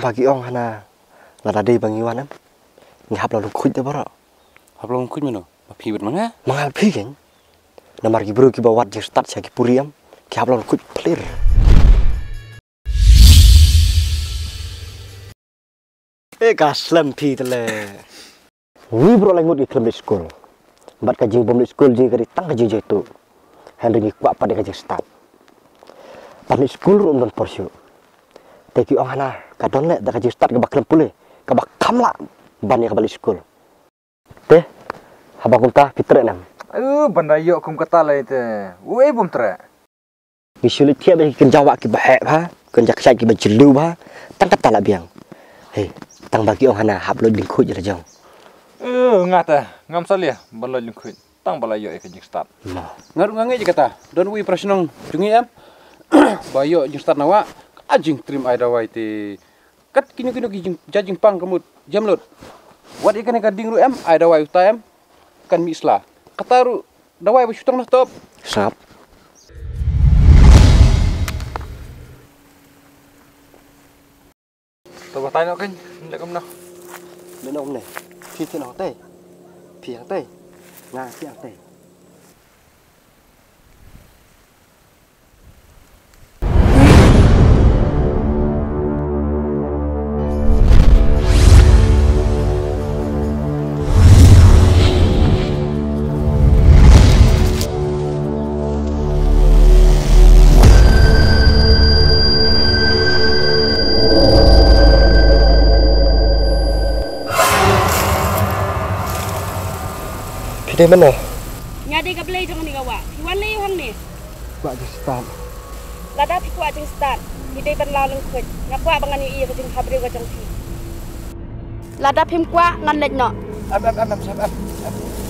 bagi ong hana lada dei bangiwan am ngihap lalu kuj da bara hap long kuj meno phi bet manga mangal phi geng namar ki bro ki bawat je start sa ki puriam ki hap lalu kuj clear kaslam phi tele wi bro lang mut ki klem school bat ka jing bom school ji kari tang ka jing tu henry ni kwa pada ka jing start pan school rum don porsio teki ong hana ka don le da ka jing start ka baklem pule ka bak kamla ban ya ka balik school teh haba kunta fitre nam banda yo kum kata la ite we bum tre misulit tiap ki ken jawa ki bahe ba ken jak sai ki bajlu ba tang kata la biang hei tang bagi ong hana hap lo ding khu je jong ngata ngam salia ban lo ling khu tang bala yo e ka jing start ngaru ngange je kata don wi prasnong jungi am bayo jing start nawa ajing trim ai dawai te kat kinu jing jajing pang kamut jamlot wat ikan ka ding ru am ai dawai utam kan misla kataru dawai ba syutang nah top sap to ba tai no kan lek kam na lên ông này phi thế nào tây phi hàng tây nga phi hàng tây Pide mana? Nyade ka play jangan digawa. Iwan lay hang ni. Buat je start. Lada pi kuat jeng start. Pide ban law leng kuat. Ngakwa bangan yu ka jeng habre ka jeng pi. Lada pim kwa ngan lej no. am